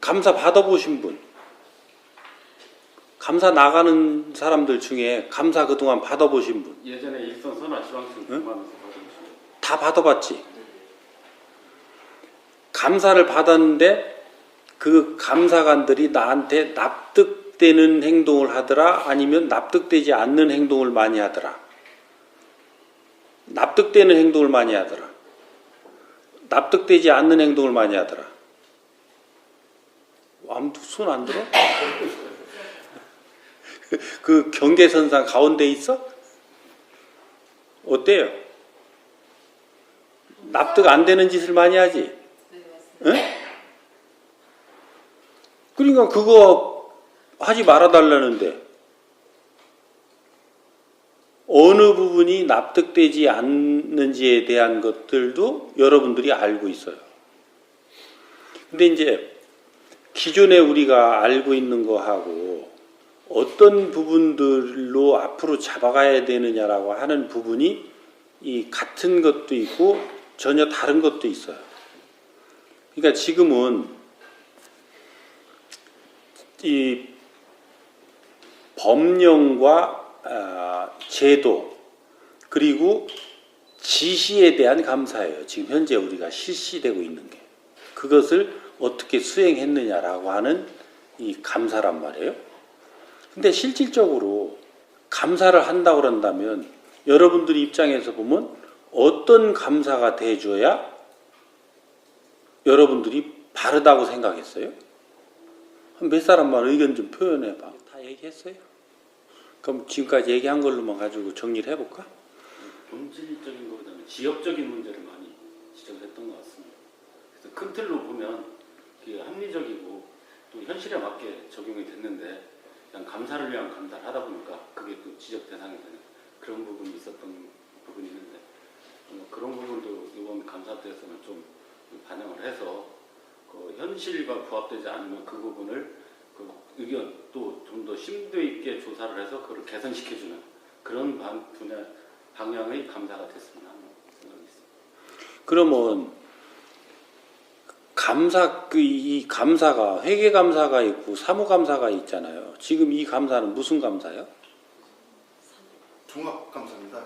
감사 받아보신 분, 감사 나가는 사람들 중에 감사 그동안 받아보신 분, 예전에 일선 선화 지방청 근무하면서 받아보신 다 받아봤지. 감사를 받았는데 그 감사관들이 나한테 납득되는 행동을 하더라, 아니면 납득되지 않는 행동을 많이 하더라. 납득되는 행동을 많이 하더라. 납득되지 않는 행동을 많이 하더라. 아무도 손 안 들어? 그 경계선상 가운데 있어? 어때요? 납득 안 되는 짓을 많이 하지? 응? 그러니까 그거 하지 말아달라는데 어느 부분이 납득되지 않는지에 대한 것들도 여러분들이 알고 있어요. 근데 이제 기존에 우리가 알고 있는 거하고 어떤 부분들로 앞으로 잡아가야 되느냐라고 하는 부분이 이 같은 것도 있고 전혀 다른 것도 있어요. 그러니까 지금은 이 법령과 제도 그리고 지시에 대한 감사예요. 지금 현재 우리가 실시되고 있는 게. 그것을 어떻게 수행했느냐라고 하는 이 감사란 말이에요. 근데 실질적으로 감사를 한다고 그런다면 여러분들 입장에서 보면 어떤 감사가 돼줘야 여러분들이 바르다고 생각했어요? 몇 사람만 의견 좀 표현해봐. 다 얘기했어요? 그럼 지금까지 얘기한 걸로만 가지고 정리를 해볼까? 본질적인 것보다는 지역적인 문제를 많이 지적을 했던 것 같습니다. 그래서 큰 틀로 보면 그게 합리적이고 또 현실에 맞게 적용이 됐는데 그냥 감사를 위한 감사를 하다 보니까 그게 또 지적 대상이 되는 그런 부분이 있었던 부분이 있는데 그런 부분도 이번 감사 때에서는 좀 반영을 해서 그 현실과 부합되지 않으면 그 부분을 그 의견 또 좀 더 심도 있게 조사를 해서 그걸 개선시켜주는 그런 분야 방향의 감사가 됐으면 하는 생각이 있습니다. 그러면 감사 이 감사가 회계 감사가 있고 사무 감사가 있잖아요. 지금 이 감사는 무슨 감사예요? 종합 감사입니다.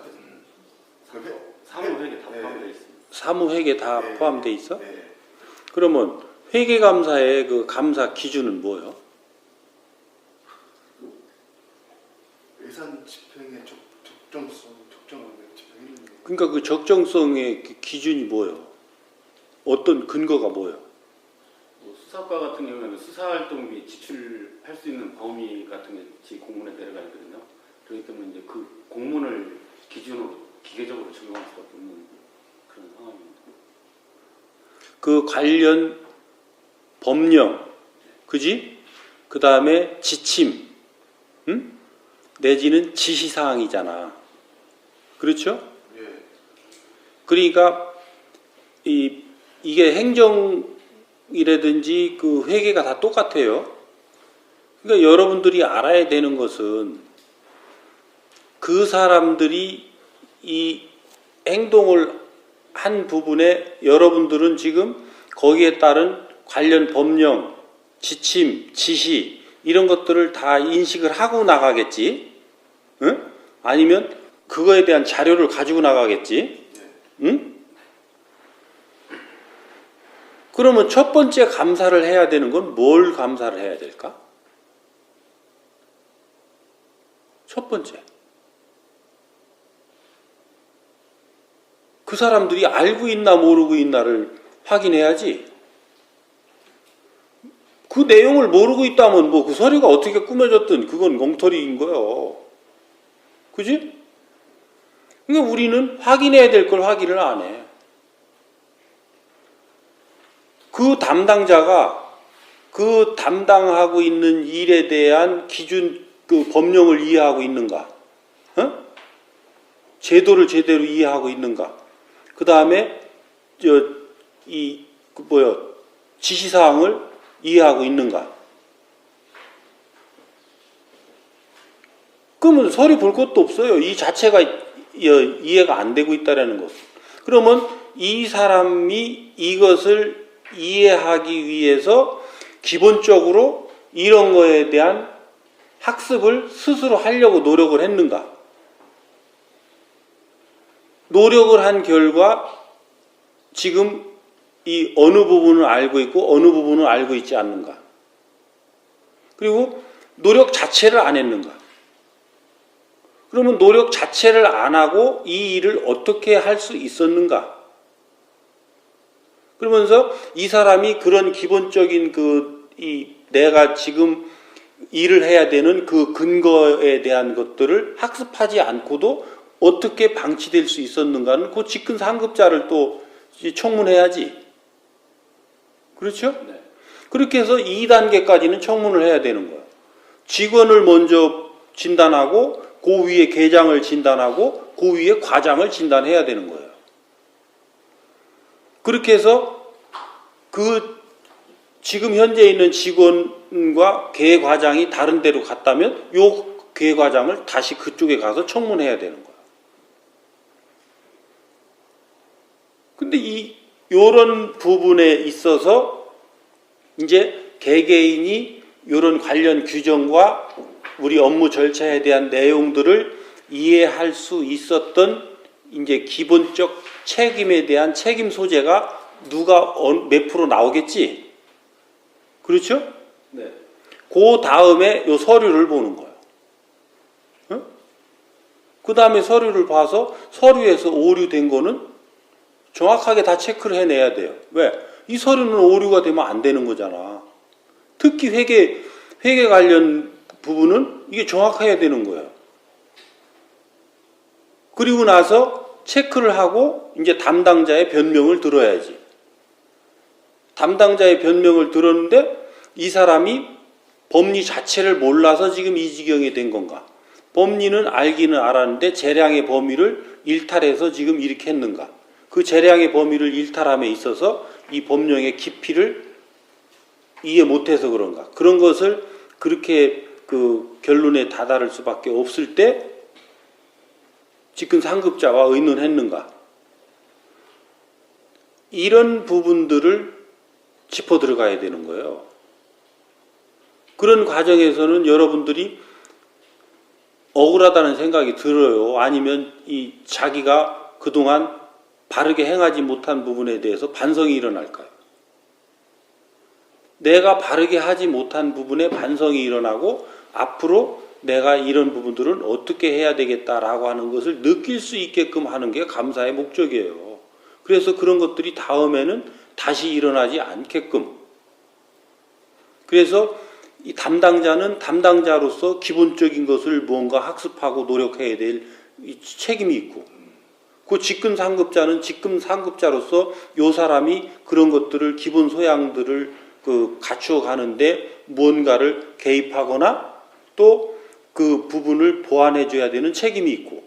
사무 회계 다 포함되어 있습니다. 사무 회계 다 포함되어 있어? 네. 그러면 회계 감사의 그 감사 기준은 뭐예요? 예산 집행의 적정성, 집행. 그러니까 그 적정성의 기준이 뭐예요? 어떤 근거가 뭐예요? 뭐 수사과 같은 경우에는 수사활동 및 지출할 수 있는 범위 같은 게 지 공문에 내려가 있거든요. 그렇기 때문에 이제 그 공문을 기준으로 기계적으로 적용할 수밖에 없는 그런 상황입니다. 그 관련 법령, 그지? 그 다음에 지침, 응? 내지는 지시사항이잖아. 그렇죠? 예. 그러니까 이게 행정이라든지 그 회계가 다 똑같아요. 그러니까 여러분들이 알아야 되는 것은 그 사람들이 이 행동을 한 부분에 여러분들은 지금 거기에 따른 관련 법령, 지침, 지시 이런 것들을 다 인식을 하고 나가겠지. 응? 아니면 그거에 대한 자료를 가지고 나가겠지. 응? 그러면 첫 번째 감사를 해야 되는 건 뭘 감사를 해야 될까? 첫 번째. 그 사람들이 알고 있나 모르고 있나를 확인해야지. 그 내용을 모르고 있다면 뭐 그 서류가 어떻게 꾸며졌든 그건 엉터리인 거예요. 그지? 그러니까 우리는 확인해야 될 걸 확인을 안 해. 그 담당자가 그 담당하고 있는 일에 대한 기준, 그 법령을 이해하고 있는가? 어? 제도를 제대로 이해하고 있는가? 그 다음에 지시사항을 이해하고 있는가? 그러면 서류 볼 것도 없어요. 이 자체가 이해가 안 되고 있다라는 것. 그러면 이 사람이 이것을 이해하기 위해서 기본적으로 이런 거에 대한 학습을 스스로 하려고 노력을 했는가? 노력을 한 결과 지금 이 어느 부분을 알고 있고 어느 부분을 알고 있지 않는가? 그리고 노력 자체를 안 했는가? 그러면 노력 자체를 안 하고 이 일을 어떻게 할 수 있었는가? 그러면서 이 사람이 그런 기본적인 내가 지금 일을 해야 되는 그 근거에 대한 것들을 학습하지 않고도 어떻게 방치될 수 있었는가는 그 직근 상급자를 또 청문해야지. 그렇죠? 네. 그렇게 해서 2단계까지는 청문을 해야 되는 거야. 직원을 먼저 진단하고 그 위에 계장을 진단하고 그 위에 과장을 진단해야 되는 거예요. 그렇게 해서 지금 현재 있는 직원과 계과장이 다른 데로 갔다면 요 계과장을 다시 그쪽에 가서 청문해야 되는 거예요. 근데 요런 부분에 있어서 이제 개개인이 요런 관련 규정과 우리 업무 절차에 대한 내용들을 이해할 수 있었던 이제 기본적 책임에 대한 책임 소재가 누가 몇 프로 나오겠지? 그렇죠? 네. 그 다음에 요 서류를 보는 거예요. 응? 그 다음에 서류를 봐서 서류에서 오류된 거는 정확하게 다 체크를 해내야 돼요. 왜? 이 서류는 오류가 되면 안 되는 거잖아. 특히 회계 관련 부분은 이게 정확해야 되는 거예요. 그리고 나서 체크를 하고 이제 담당자의 변명을 들어야지. 담당자의 변명을 들었는데 이 사람이 법리 자체를 몰라서 지금 이 지경이 된 건가? 법리는 알기는 알았는데 재량의 범위를 일탈해서 지금 이렇게 했는가? 그 재량의 범위를 일탈함에 있어서 이 법령의 깊이를 이해 못해서 그런가? 그런 것을 그렇게 그 결론에 다다를 수밖에 없을 때 직근 상급자와 의논했는가? 이런 부분들을 짚어 들어가야 되는 거예요. 그런 과정에서는 여러분들이 억울하다는 생각이 들어요. 아니면 자기가 그동안 바르게 행하지 못한 부분에 대해서 반성이 일어날까요? 내가 바르게 하지 못한 부분에 반성이 일어나고 앞으로 내가 이런 부분들은 어떻게 해야 되겠다라고 하는 것을 느낄 수 있게끔 하는 게 감사의 목적이에요. 그래서 그런 것들이 다음에는 다시 일어나지 않게끔. 그래서 이 담당자는 담당자로서 기본적인 것을 뭔가 학습하고 노력해야 될 책임이 있고, 그 직근 상급자는 직근 상급자로서 요 사람이 그런 것들을 기본 소양들을 갖추어 가는데 무언가를 개입하거나 또 그 부분을 보완해 줘야 되는 책임이 있고,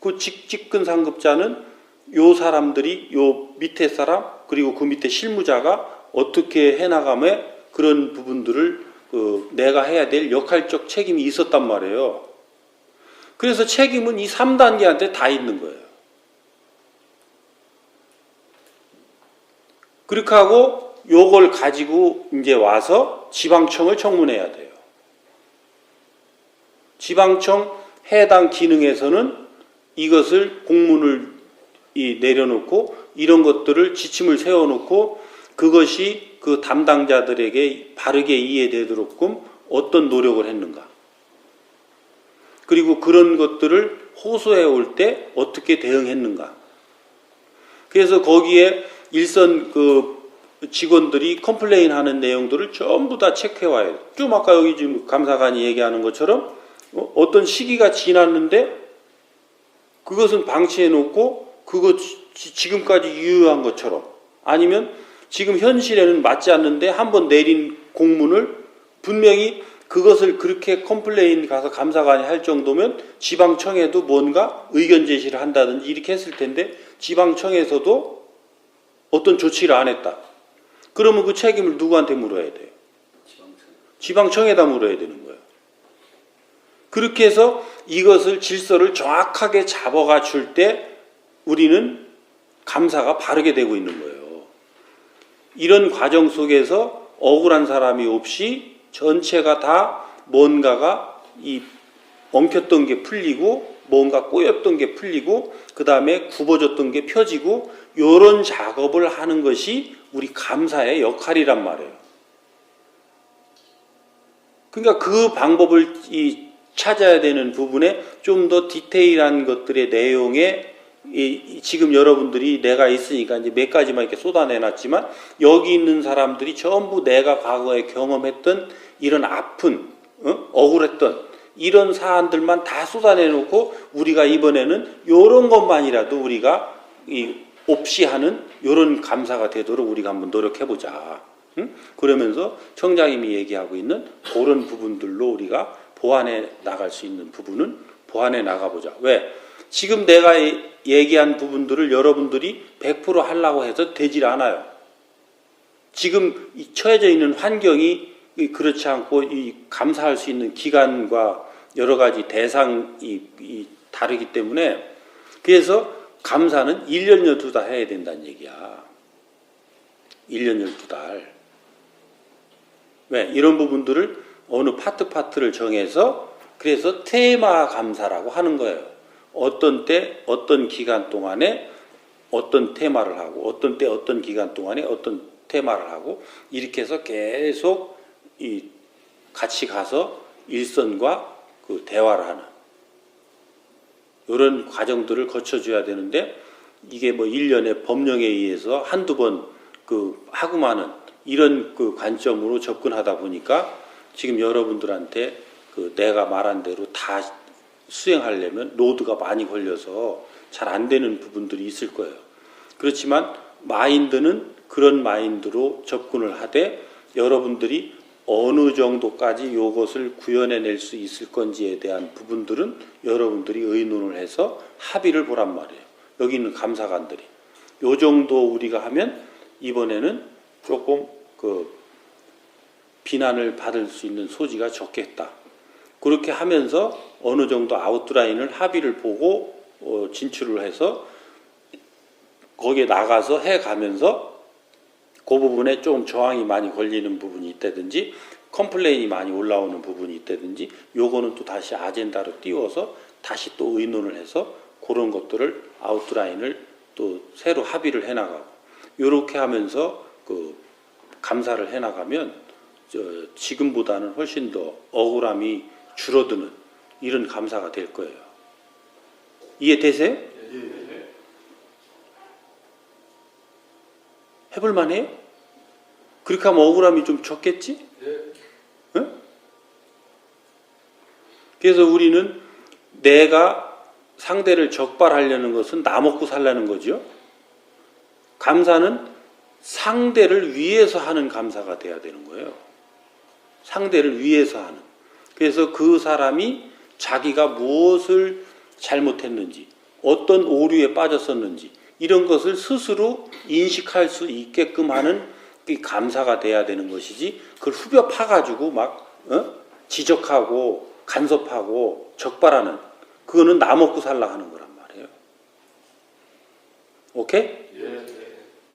그 직근 상급자는 요 사람들이 요 밑에 사람 그리고 그 밑에 실무자가 어떻게 해나가며 그런 부분들을 내가 해야 될 역할적 책임이 있었단 말이에요. 그래서 책임은 이 3단계한테 다 있는 거예요. 그렇게 하고 요걸 가지고 이제 와서 지방청을 청문해야 돼요. 지방청 해당 기능에서는 이것을 공문을 내려놓고 이런 것들을 지침을 세워놓고 그것이 그 담당자들에게 바르게 이해되도록끔 어떤 노력을 했는가. 그리고 그런 것들을 호소해 올 때 어떻게 대응했는가. 그래서 거기에 일선 직원들이 컴플레인 하는 내용들을 전부 다 체크해 와야 돼요. 좀 아까 여기 지금 감사관이 얘기하는 것처럼 어떤 시기가 지났는데 그것은 방치해 놓고 그것 지금까지 유효한 것처럼, 아니면 지금 현실에는 맞지 않는데 한번 내린 공문을 분명히 그것을 그렇게 컴플레인 가서 감사관이 할 정도면 지방청에도 뭔가 의견 제시를 한다든지 이렇게 했을 텐데 지방청에서도 어떤 조치를 안 했다. 그러면 그 책임을 누구한테 물어야 돼요? 지방청에다 물어야 되는 거예요. 그렇게 해서 이것을 질서를 정확하게 잡아가 줄 때 우리는 감사가 바르게 되고 있는 거예요. 이런 과정 속에서 억울한 사람이 없이 전체가 다 뭔가가 이 엉켰던 게 풀리고 뭔가 꼬였던 게 풀리고 그 다음에 굽어졌던 게 펴지고 요런 작업을 하는 것이 우리 감사의 역할이란 말이에요. 그러니까 그 방법을 찾아야 되는 부분에 좀 더 디테일한 것들의 내용에 지금 여러분들이 내가 있으니까 이제 몇 가지만 이렇게 쏟아내놨지만 여기 있는 사람들이 전부 내가 과거에 경험했던 이런 아픈 억울했던 이런 사안들만 다 쏟아내놓고 우리가 이번에는 이런 것만이라도 우리가 없이 하는 이런 감사가 되도록 우리가 한번 노력해보자. 그러면서 청장님이 얘기하고 있는 그런 부분들로 우리가 보완해 나갈 수 있는 부분은 보완해 나가보자. 왜? 지금 내가 얘기한 부분들을 여러분들이 100% 하려고 해서 되질 않아요. 지금 처해져 있는 환경이 그렇지 않고 이 감사할 수 있는 기간과 여러 가지 대상이 다르기 때문에 그래서 감사는 1년 12달 해야 된다는 얘기야. 1년 12달. 왜? 이런 부분들을 어느 파트를 정해서 그래서 테마 감사라고 하는 거예요. 어떤 때 어떤 기간 동안에 어떤 테마를 하고 어떤 때 어떤 기간 동안에 어떤 테마를 하고 이렇게 해서 계속 같이 가서 일선과 그 대화를 하는 이런 과정들을 거쳐줘야 되는데 이게 뭐 1년에 법령에 의해서 한두 번 하고만은 이런 관점으로 접근하다 보니까 지금 여러분들한테 내가 말한 대로 다 수행하려면 로드가 많이 걸려서 잘 안 되는 부분들이 있을 거예요. 그렇지만 마인드는 그런 마인드로 접근을 하되 여러분들이 어느 정도까지 이것을 구현해낼 수 있을 건지에 대한 부분들은 여러분들이 의논을 해서 합의를 보란 말이에요. 여기 있는 감사관들이. 요 정도 우리가 하면 이번에는 조금 비난을 받을 수 있는 소지가 적겠다. 그렇게 하면서 어느 정도 아웃라인을 합의를 보고 진출을 해서 거기에 나가서 해가면서 그 부분에 좀 저항이 많이 걸리는 부분이 있다든지 컴플레인이 많이 올라오는 부분이 있다든지 요거는 또 다시 아젠다로 띄워서 다시 또 의논을 해서 그런 것들을 아웃라인을 또 새로 합의를 해나가고 요렇게 하면서 감사를 해나가면 지금보다는 훨씬 더 억울함이 줄어드는 이런 감사가 될 거예요. 이해되세요? 예. 해볼만 해요? 그렇게 하면 억울함이 좀 적겠지? 예. 응? 그래서 우리는 내가 상대를 적발하려는 것은 나 먹고 살라는 거죠. 감사는 상대를 위해서 하는 감사가 돼야 되는 거예요. 상대를 위해서 하는. 그래서 그 사람이 자기가 무엇을 잘못했는지, 어떤 오류에 빠졌었는지 이런 것을 스스로 인식할 수 있게끔 하는 감사가 돼야 되는 것이지 그걸 후벼 파가지고 막 지적하고 간섭하고 적발하는 그거는 나 먹고 살라 하는 거란 말이에요. 오케이? 예.